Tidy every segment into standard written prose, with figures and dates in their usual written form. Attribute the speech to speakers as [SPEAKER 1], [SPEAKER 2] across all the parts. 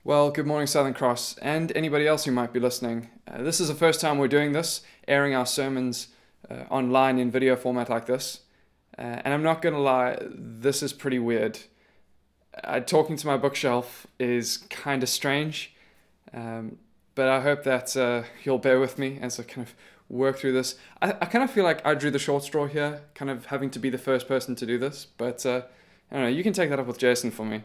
[SPEAKER 1] Well, good morning, Southern Cross, and anybody else who might be listening. This is the first time we're doing this, airing our sermons online in video format like this. And I'm not going to lie, this is pretty weird. Talking to my bookshelf is kind of strange, but I hope that you'll bear with me as I kind of work through this. I kind of feel like I drew the short straw here, kind of having to be the first person to do this, but I don't know, you can take that up with Jason for me.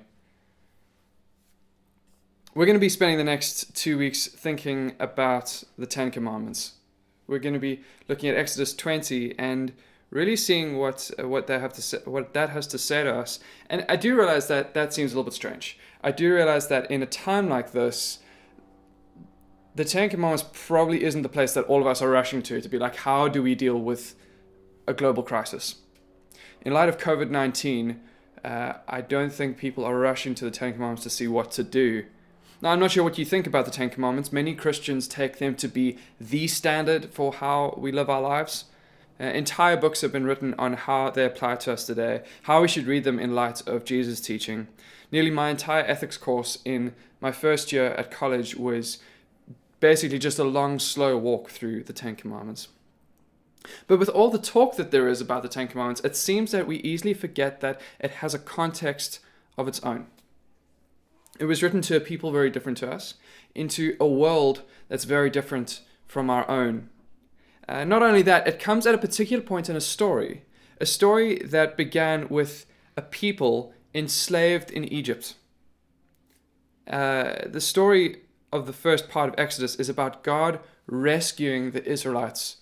[SPEAKER 1] We're going to be spending the next 2 weeks thinking about the Ten Commandments. We're going to be looking at Exodus 20 and really seeing what that has to say to us. And I do realize that that seems a little bit strange. I do realize that in a time like this, the Ten Commandments probably isn't the place that all of us are rushing to be like, how do we deal with a global crisis? In light of COVID-19, I don't think people are rushing to the Ten Commandments to see what to do. Now, I'm not sure what you think about the Ten Commandments. Many Christians take them to be the standard for how we live our lives. Entire books have been written on how they apply to us today, how we should read them in light of Jesus' teaching. Nearly my entire ethics course in my first year at college was basically just a long, slow walk through the Ten Commandments. But with all the talk that there is about the Ten Commandments, it seems that we easily forget that it has a context of its own. It was written to a people very different to us, into a world that's very different from our own. Not only that, it comes at a particular point in a story that began with a people enslaved in Egypt. The story of the first part of Exodus is about God rescuing the Israelites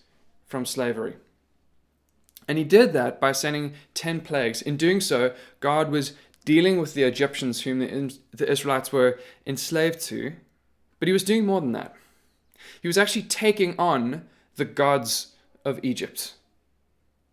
[SPEAKER 1] from slavery. And he did that by sending 10 plagues. In doing so, God was dealing with the Egyptians whom the Israelites were enslaved to, but he was doing more than that. He was actually taking on the gods of Egypt.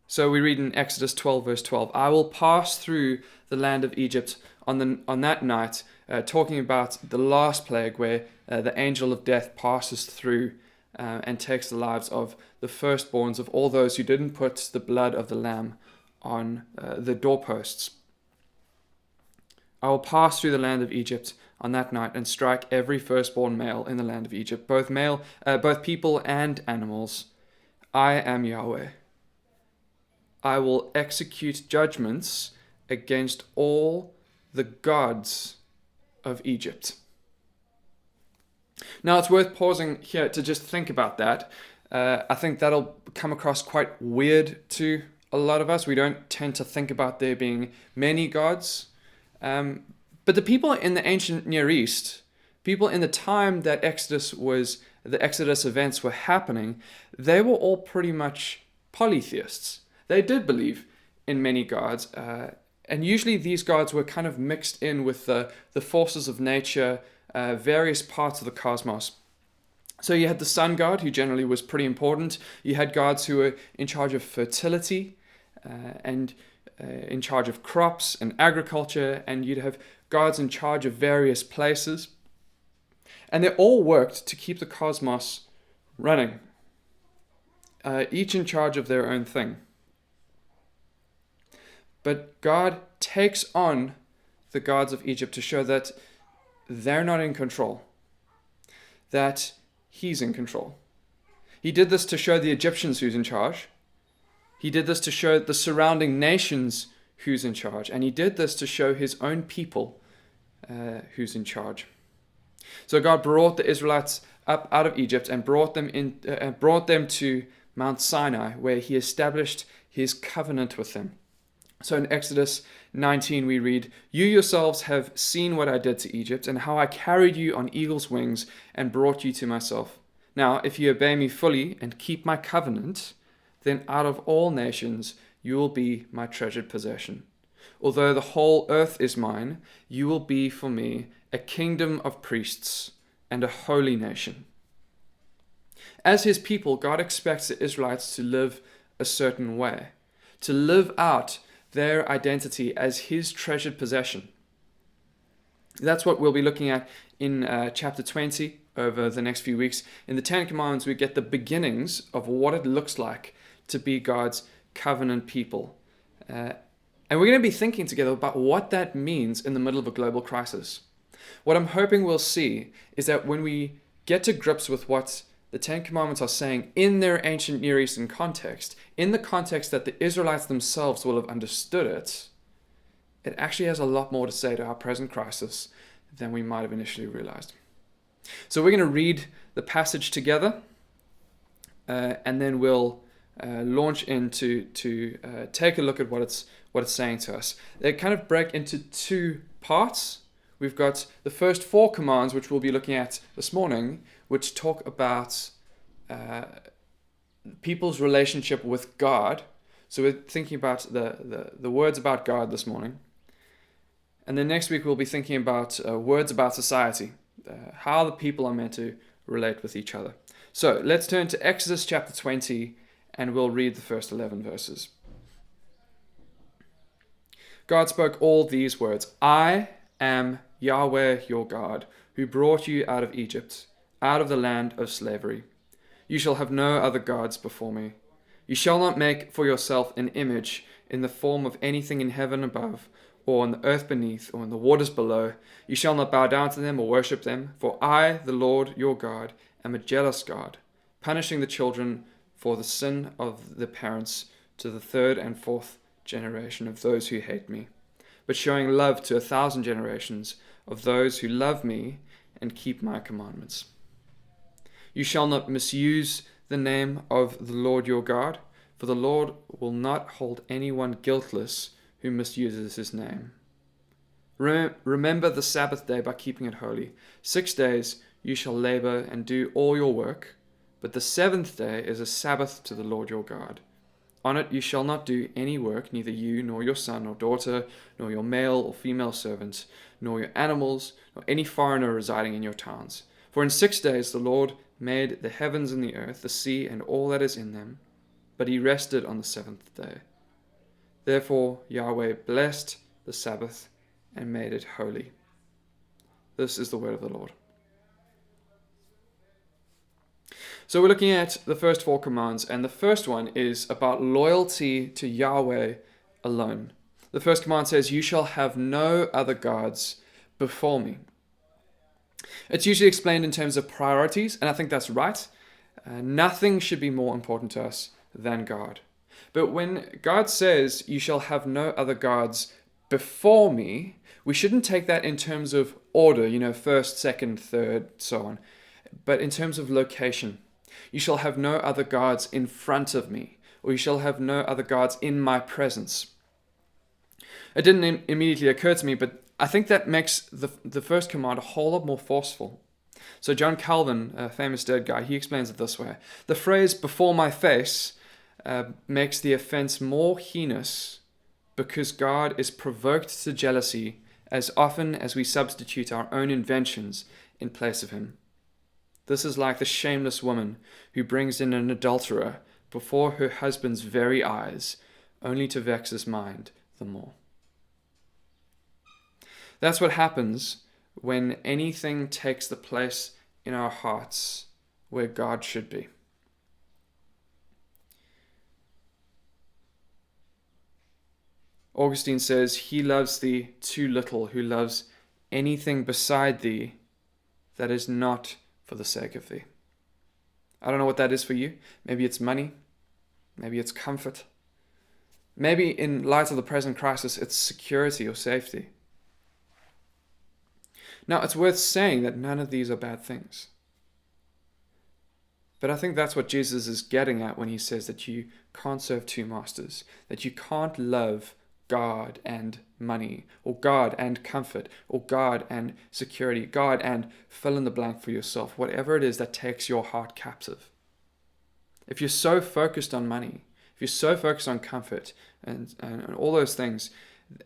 [SPEAKER 1] So we read in Exodus 12, verse 12, I will pass through the land of Egypt on that night, talking about the last plague where the angel of death passes through and takes the lives of the firstborns of all those who didn't put the blood of the lamb on the doorposts. I will pass through the land of Egypt on that night and strike every firstborn male in the land of Egypt, both people and animals. I am Yahweh. I will execute judgments against all the gods of Egypt. Now, it's worth pausing here to just think about that. I think that'll come across quite weird to a lot of us. We don't tend to think about there being many gods. But the people in the ancient Near East, people in the time that the Exodus events were happening, they were all pretty much polytheists. They did believe in many gods, and usually these gods were kind of mixed in with the forces of nature, various parts of the cosmos. So you had the sun god, who generally was pretty important. You had gods who were in charge of fertility, and in charge of crops and agriculture, and you'd have gods in charge of various places. And they all worked to keep the cosmos running, each in charge of their own thing. But God takes on the gods of Egypt to show that they're not in control, that he's in control. He did this to show the Egyptians who's in charge. He did this to show the surrounding nations who's in charge. And he did this to show his own people who's in charge. So God brought the Israelites up out of Egypt and brought them to Mount Sinai, where he established his covenant with them. So in Exodus 19 we read, You yourselves have seen what I did to Egypt and how I carried you on eagle's wings and brought you to myself. Now, if you obey me fully and keep my covenant, then out of all nations you will be my treasured possession. Although the whole earth is mine, you will be for me a kingdom of priests and a holy nation. As his people, God expects the Israelites to live a certain way, to live out their identity as his treasured possession. That's what we'll be looking at in chapter 20 over the next few weeks. In the Ten Commandments, we get the beginnings of what it looks like to be God's covenant people. And we're going to be thinking together about what that means in the middle of a global crisis. What I'm hoping we'll see is that when we get to grips with what the Ten Commandments are saying in their ancient Near Eastern context, in the context that the Israelites themselves will have understood it, it actually has a lot more to say to our present crisis than we might have initially realized. So we're going to read the passage together, and then we'll launch into to take a look at what it's saying to us. They kind of break into two parts. We've got the first 4 commands, which we'll be looking at this morning, which talk about people's relationship with God. So we're thinking about the words about God this morning. And then next week we'll be thinking about words about society, how the people are meant to relate with each other. So let's turn to Exodus chapter 20, and we'll read the first 11 verses. God spoke all these words: I am Yahweh your God, who brought you out of Egypt, out of the land of slavery. You shall have no other gods before me. You shall not make for yourself an image in the form of anything in heaven above, or on the earth beneath, or in the waters below. You shall not bow down to them or worship them, for I, the Lord your God, am a jealous God, punishing the children for the sin of the parents to the 3rd and 4th generation of those who hate me, but showing love to 1,000 generations of those who love me and keep my commandments. You shall not misuse the name of the Lord your God, for the Lord will not hold anyone guiltless who misuses his name. Remember the Sabbath day by keeping it holy. 6 days you shall labor and do all your work, but the 7th day is a Sabbath to the Lord your God. On it you shall not do any work, neither you, nor your son or daughter, nor your male or female servant, nor your animals, nor any foreigner residing in your towns. For in 6 days the Lord made the heavens and the earth, the sea, and all that is in them, but he rested on the 7th day. Therefore Yahweh blessed the Sabbath and made it holy. This is the word of the Lord. So we're looking at the first 4 commands, and the first one is about loyalty to Yahweh alone. The first command says, you shall have no other gods before me. It's usually explained in terms of priorities, and I think that's right. Nothing should be more important to us than God. But when God says, you shall have no other gods before me, we shouldn't take that in terms of order, first, second, third, so on, but in terms of location. You shall have no other gods in front of me, or you shall have no other gods in my presence. It didn't immediately occur to me, but I think that makes the first command a whole lot more forceful. So John Calvin, a famous dead guy, he explains it this way. The phrase before my face makes the offense more heinous because God is provoked to jealousy as often as we substitute our own inventions in place of him. This is like the shameless woman who brings in an adulterer before her husband's very eyes, only to vex his mind the more. That's what happens when anything takes the place in our hearts where God should be. Augustine says, he loves thee too little who loves anything beside thee that is not for the sake of thee. I don't know what that is for you. Maybe it's money. Maybe it's comfort. Maybe in light of the present crisis, it's security or safety. Now, it's worth saying that none of these are bad things. But I think that's what Jesus is getting at when he says that you can't serve 2 masters, that you can't love God and money, or God and comfort, or God and security, God and fill in the blank for yourself, whatever it is that takes your heart captive. If you're so focused on money, if you're so focused on comfort and all those things,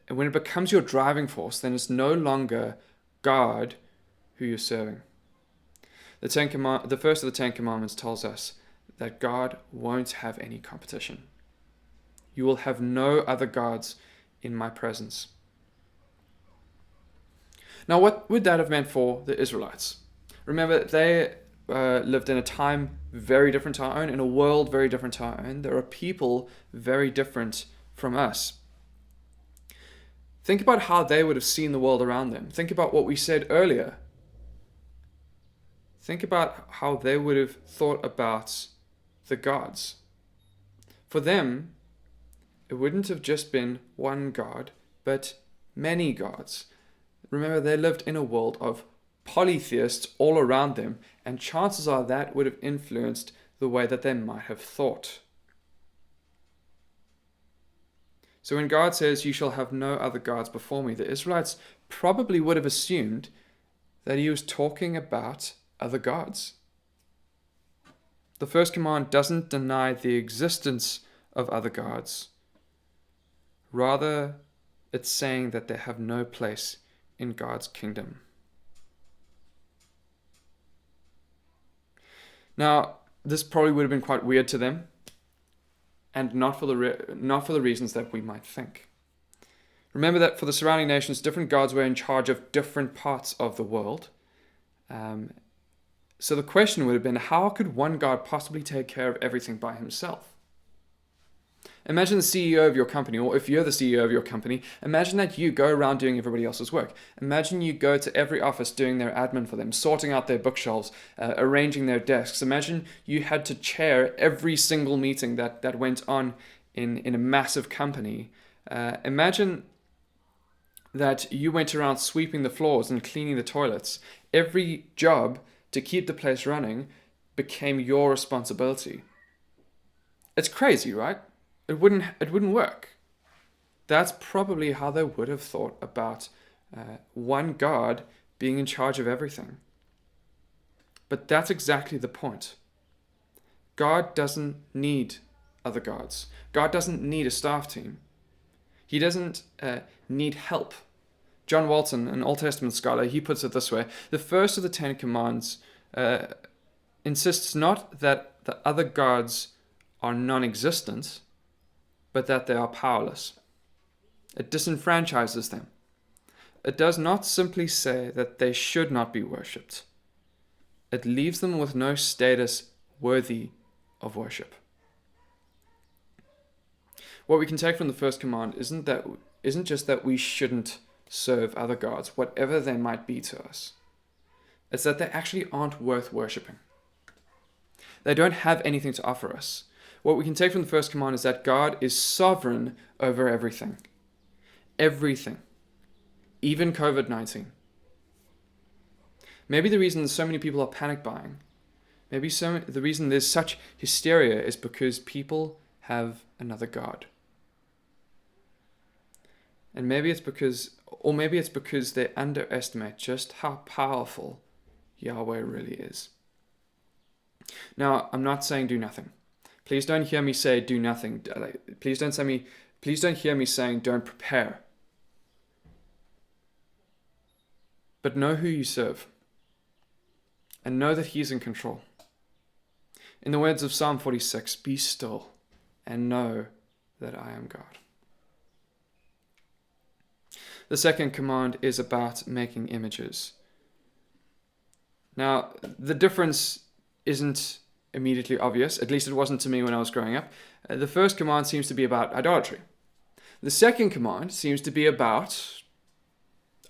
[SPEAKER 1] when it becomes your driving force, then it's no longer God who you're serving. The first of the 10 Commandments tells us that God won't have any competition. You will have no other gods in my presence. Now, what would that have meant for the Israelites? Remember, they lived in a time very different to our own, in a world very different to our own. There are people very different from us. Think about how they would have seen the world around them. Think about what we said earlier. Think about how they would have thought about the gods. For them, it wouldn't have just been one God, but many gods. Remember, they lived in a world of polytheists all around them, and chances are that would have influenced the way that they might have thought. So when God says, "You shall have no other gods before me," the Israelites probably would have assumed that he was talking about other gods. The first command doesn't deny the existence of other gods. Rather, it's saying that they have no place in God's kingdom. Now, this probably would have been quite weird to them, and not for the reasons that we might think. Remember that for the surrounding nations, different gods were in charge of different parts of the world. So the question would have been, how could one God possibly take care of everything by himself? Imagine the CEO of your company, or if you're the CEO of your company, imagine that you go around doing everybody else's work. Imagine you go to every office doing their admin for them, sorting out their bookshelves, arranging their desks. Imagine you had to chair every single meeting that went on in a massive company. Imagine that you went around sweeping the floors and cleaning the toilets. Every job to keep the place running became your responsibility. It's crazy, right? It wouldn't work. That's probably how they would have thought about one God being in charge of everything. But that's exactly the point. God doesn't need other gods. God doesn't need a staff team. He doesn't need help. John Walton, an Old Testament scholar, he puts it this way: the first of the 10 commands insists not that the other gods are non-existent, but that they are powerless. It disenfranchises them. It does not simply say that they should not be worshipped. It leaves them with no status worthy of worship. What we can take from the first command isn't just that we shouldn't serve other gods, whatever they might be to us. It's that they actually aren't worth worshipping. They don't have anything to offer us. What we can take from the first command is that God is sovereign over everything. Everything. Even COVID-19. Maybe the reason so many people are panic buying, the reason there's such hysteria is because people have another God. And maybe it's because they underestimate just how powerful Yahweh really is. Now, I'm not saying do nothing. Please don't hear me say do nothing. Please don't hear me saying don't prepare. But know who you serve. And know that He's in control. In the words of Psalm 46, be still and know that I am God. The second command is about making images. Now, the difference isn't immediately obvious, at least it wasn't to me when I was growing up. The first command seems to be about idolatry. The second command seems to be about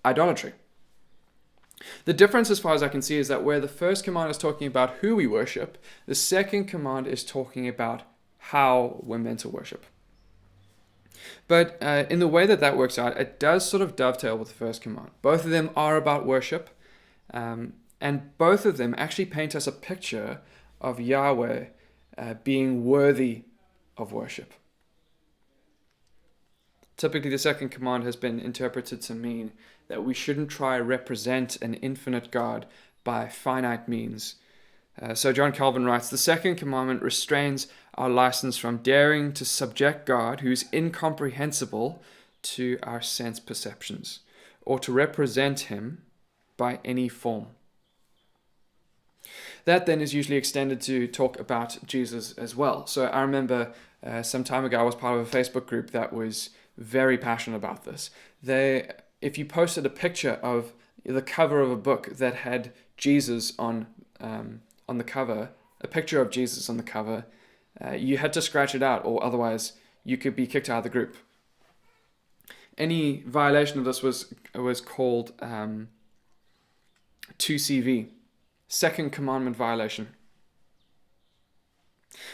[SPEAKER 1] idolatry. The difference, as far as I can see, is that where the first command is talking about who we worship, the second command is talking about how we're meant to worship. But in the way that works out, it does sort of dovetail with the first command. Both of them are about worship, and both of them actually paint us a picture of Yahweh being worthy of worship. Typically, the second command has been interpreted to mean that we shouldn't try to represent an infinite God by finite means. So John Calvin writes, the second commandment restrains our license from daring to subject God, who is incomprehensible to our sense perceptions, or to represent him by any form. That then is usually extended to talk about Jesus as well. So I remember some time ago I was part of a Facebook group that was very passionate about this. If you posted a picture of the cover of a book that had Jesus on the cover, a picture of Jesus on the cover, you had to scratch it out, or otherwise you could be kicked out of the group. any violation of this was called 2CV, Second Commandment violation.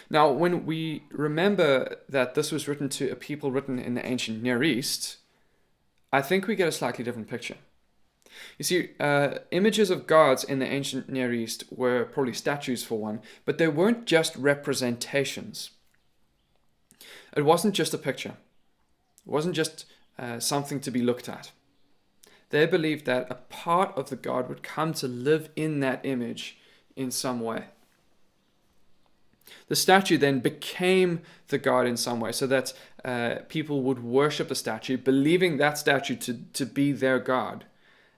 [SPEAKER 1] Now, when we remember that this was written to a people written in the ancient Near East, I think we get a slightly different picture. You see, images of gods in the ancient Near East were probably statues for one, but they weren't just representations. It wasn't just a picture. It wasn't just something to be looked at. They believed that a part of the god would come to live in that image in some way. The statue then became the god in some way, so that people would worship the statue, believing that statue to be their god.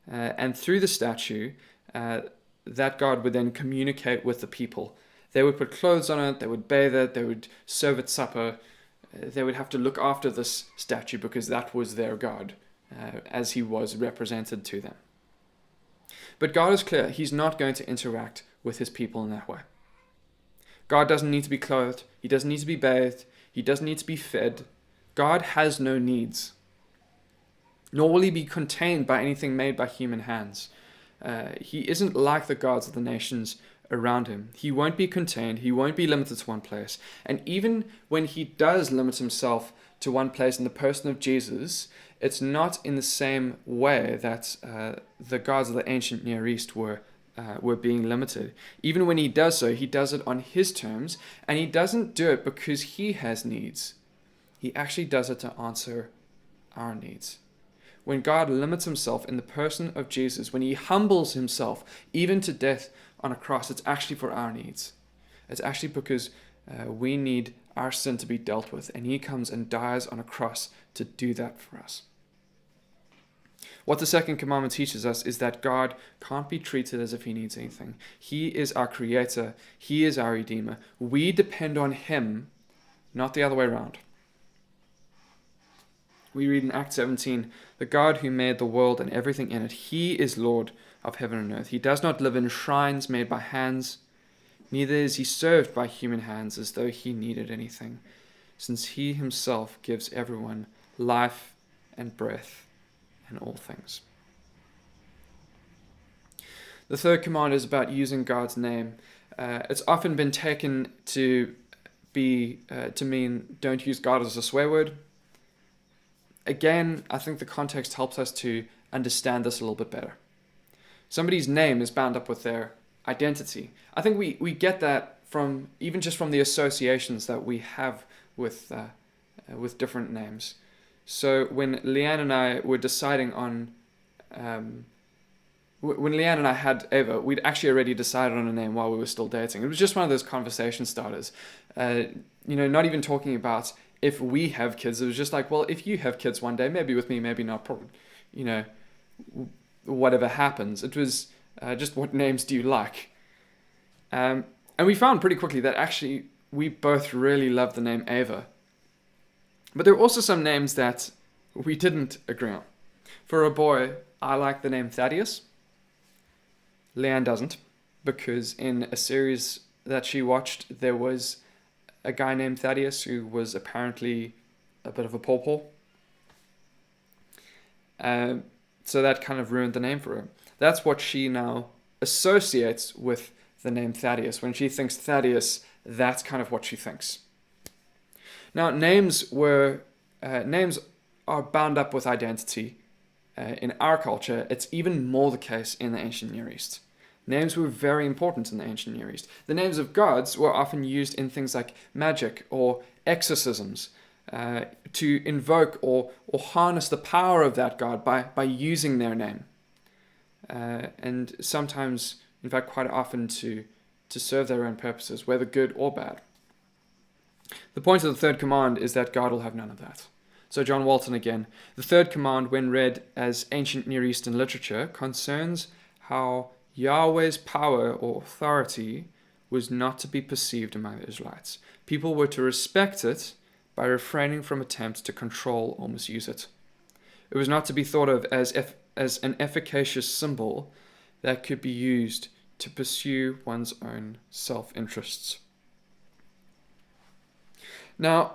[SPEAKER 1] And through the statue, that god would then communicate with the people. They would put clothes on it, they would bathe it, they would serve it supper. They would have to look after this statue because that was their god, as he was represented to them. But God is clear, he's not going to interact with his people in that way. God doesn't need to be clothed, he doesn't need to be bathed, he doesn't need to be fed. God has no needs. Nor will he be contained by anything made by human hands. He isn't like the gods of the nations around him. He won't be contained, he won't be limited to one place. And even when he does limit himself to one place in the person of Jesus, it's not in the same way that the gods of the ancient Near East were being limited. Even when he does so, he does it on his terms, and he doesn't do it because he has needs. He actually does it to answer our needs. When God limits himself in the person of Jesus, when he humbles himself even to death on a cross, it's actually for our needs. It's actually because we need our sin to be dealt with, and he comes and dies on a cross to do that for us. What the second commandment teaches us is that God can't be treated as if he needs anything. He is our creator. He is our redeemer. We depend on him, not the other way around. We read in Acts 17, the God who made the world and everything in it, he is Lord of heaven and earth. He does not live in shrines made by hands, neither is he served by human hands as though he needed anything, since he himself gives everyone life and breath and all things. The third command is about using God's name. It's often been taken to mean don't use God as a swear word. Again, I think the context helps us to understand this a little bit better. Somebody's name is bound up with their identity. I think we get that from even just from the associations that we have with different names. So when Leanne and I were deciding on, when Leanne and I had Ava, we'd actually already decided on a name while we were still dating. It was just one of those conversation starters. Not even talking about if we have kids. It was just like, well, if you have kids one day, maybe with me, maybe not, probably, whatever happens. It was just what names do you like? And we found pretty quickly that actually we both really love the name Ava. But there are also some names that we didn't agree on. For a boy, I like the name Thaddeus. Leanne doesn't, because in a series that she watched, there was a guy named Thaddeus who was apparently a bit of a pawpaw. So that kind of ruined the name for her. That's what she now associates with the name Thaddeus. When she thinks Thaddeus, that's kind of what she thinks. Now, names are bound up with identity. In our culture, it's even more the case in the ancient Near East. Names were very important in the ancient Near East. The names of gods were often used in things like magic or exorcisms to invoke or harness the power of that god by using their name. And sometimes, in fact, quite often to serve their own purposes, whether good or bad. The point of the third command is that God will have none of that. So John Walton again. The third command, when read as ancient Near Eastern literature, concerns how Yahweh's power or authority was not to be perceived among the Israelites. People were to respect it by refraining from attempts to control or misuse it. It was not to be thought of as an efficacious symbol that could be used to pursue one's own self-interests. Now,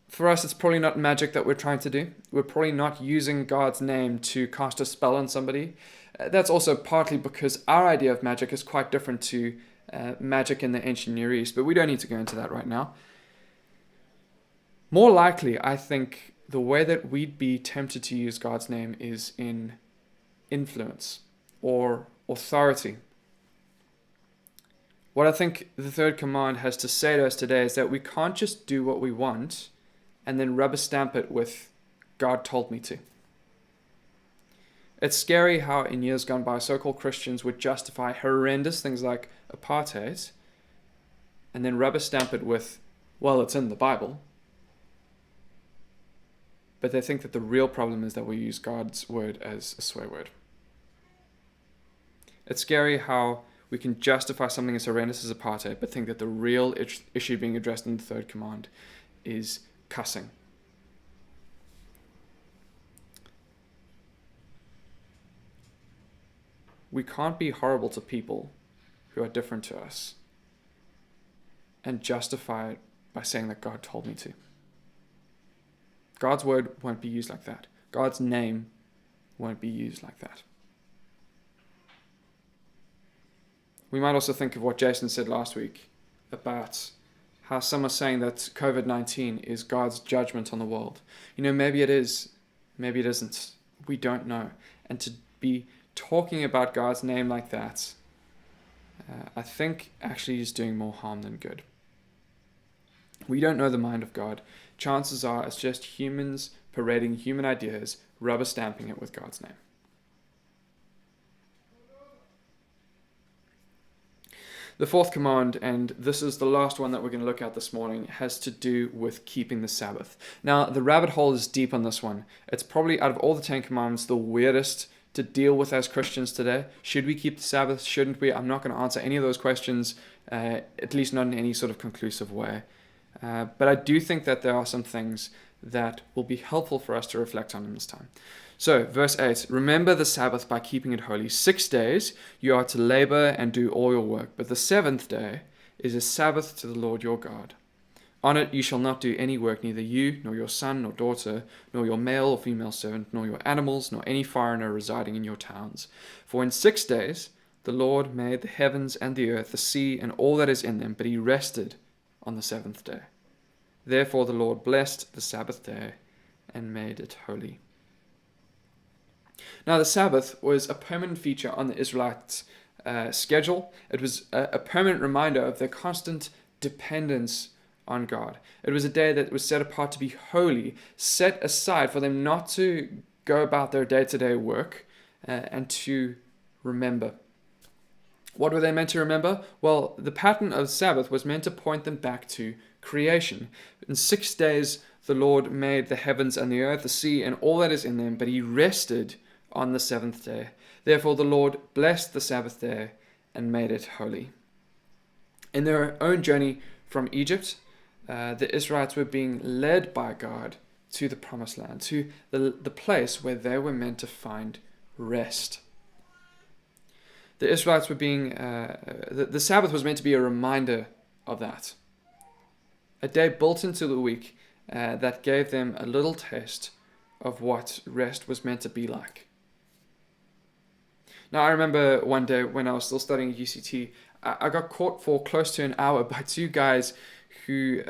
[SPEAKER 1] For us, it's probably not magic that we're trying to do. We're probably not using God's name to cast a spell on somebody. That's also partly because our idea of magic is quite different to magic in the ancient Near East, but we don't need to go into that right now. More likely, I think the way that we'd be tempted to use God's name is in influence or authority. What I think the third command has to say to us today is that we can't just do what we want and then rubber stamp it with God told me to. It's scary how in years gone by so-called Christians would justify horrendous things like apartheid and then rubber stamp it with, well, it's in the Bible. But they think that the real problem is that we use God's word as a swear word. It's scary how we can justify something as horrendous as apartheid, but think that the real issue being addressed in the third command is cussing. We can't be horrible to people who are different to us and justify it by saying that God told me to. God's word won't be used like that. God's name won't be used like that. We might also think of what Jason said last week about how some are saying that COVID-19 is God's judgment on the world. Maybe it is, maybe it isn't. We don't know. And to be talking about God's name like that, I think actually is doing more harm than good. We don't know the mind of God. Chances are it's just humans parading human ideas, rubber stamping it with God's name. The fourth command, and this is the last one that we're going to look at this morning, has to do with keeping the Sabbath. Now, the rabbit hole is deep on this one. It's probably, out of all the 10 commandments, the weirdest to deal with as Christians today. Should we keep the Sabbath? Shouldn't we? I'm not going to answer any of those questions, at least not in any sort of conclusive way. But I do think that there are some things that will be helpful for us to reflect on in this time. So, verse 8, remember the Sabbath by keeping it holy. 6 days you are to labor and do all your work, but the seventh day is a Sabbath to the Lord your God. On it you shall not do any work, neither you, nor your son, nor daughter, nor your male or female servant, nor your animals, nor any foreigner residing in your towns. For in 6 days the Lord made the heavens and the earth, the sea, and all that is in them, but he rested on the seventh day. Therefore the Lord blessed the Sabbath day and made it holy. Now the Sabbath was a permanent feature on the Israelites' schedule. It was a permanent reminder of their constant dependence on God. It was a day that was set apart to be holy, set aside for them not to go about their day-to-day work and to remember. What were they meant to remember? Well, the pattern of Sabbath was meant to point them back to creation. In 6 days, the Lord made the heavens and the earth, the sea, and all that is in them, but he rested on the seventh day. Therefore, the Lord blessed the Sabbath day and made it holy. In their own journey from Egypt, the Israelites were being led by God to the promised land, to the place where they were meant to find rest. The Israelites were being, the Sabbath was meant to be a reminder of that. A day built into the week that gave them a little taste of what rest was meant to be like. Now, I remember one day when I was still studying at UCT, I got caught for close to an hour by two guys who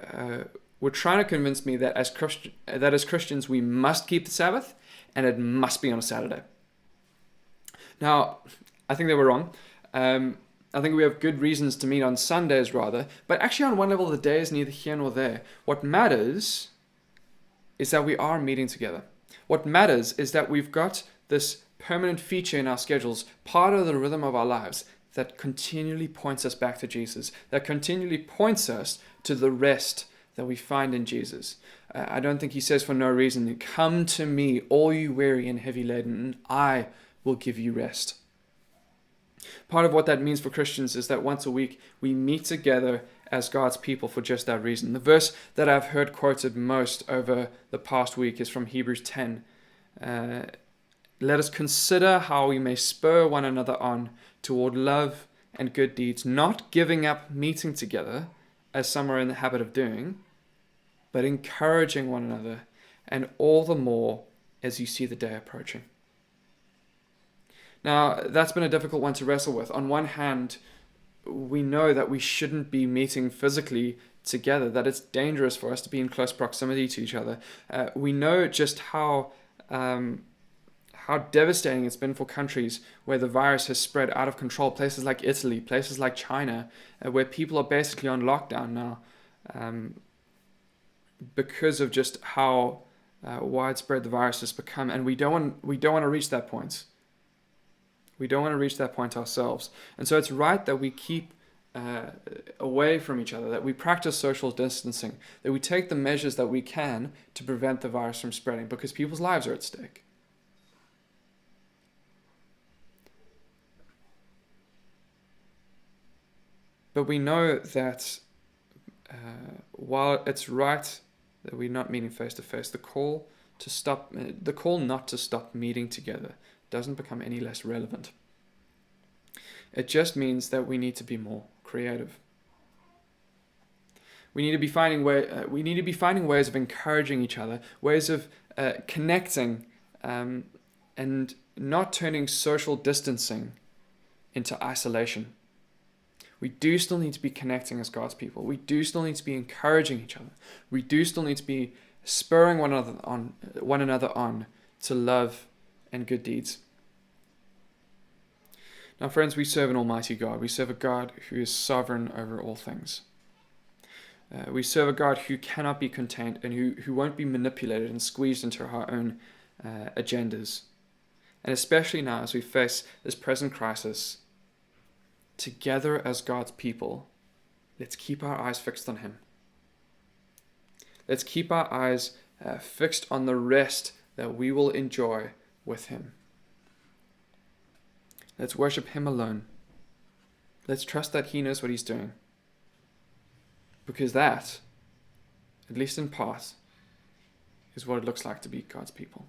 [SPEAKER 1] were trying to convince me that as Christians we must keep the Sabbath and it must be on a Saturday. Now, I think they were wrong. I think we have good reasons to meet on Sundays rather, but actually on one level the day is neither here nor there. What matters is that we are meeting together. What matters is that we've got this permanent feature in our schedules, part of the rhythm of our lives, that continually points us back to Jesus, that continually points us to the rest that we find in Jesus. I don't think he says for no reason, come to me, all you weary and heavy laden, and I will give you rest. Part of what that means for Christians is that once a week we meet together as God's people for just that reason. The verse that I've heard quoted most over the past week is from Hebrews 10. Let us consider how we may spur one another on toward love and good deeds, not giving up meeting together, as some are in the habit of doing, but encouraging one another, and all the more as you see the day approaching. Now, that's been a difficult one to wrestle with. On one hand, we know that we shouldn't be meeting physically together, that it's dangerous for us to be in close proximity to each other. We know just how devastating it's been for countries where the virus has spread out of control, places like Italy, places like China, where people are basically on lockdown now because of just how widespread the virus has become. And we don't want to reach that point. We don't want to reach that point ourselves. And so it's right that we keep away from each other, that we practice social distancing, that we take the measures that we can to prevent the virus from spreading, because people's lives are at stake. But we know that while it's right that we're not meeting face to face, the call not to stop meeting together doesn't become any less relevant. It just means that we need to be more creative. We need to be finding ways of encouraging each other, ways of connecting, and not turning social distancing into isolation. We do still need to be connecting as God's people. We do still need to be encouraging each other. We do still need to be spurring one another on to love and good deeds. Now, friends, we serve an almighty God. We serve a God who is sovereign over all things. We serve a God who cannot be contained and who won't be manipulated and squeezed into our own agendas. And especially now as we face this present crisis, together as God's people, let's keep our eyes fixed on Him. Let's keep our eyes fixed on the rest that we will enjoy with Him. Let's worship Him alone. Let's trust that He knows what He's doing. Because that, at least in part, is what it looks like to be God's people.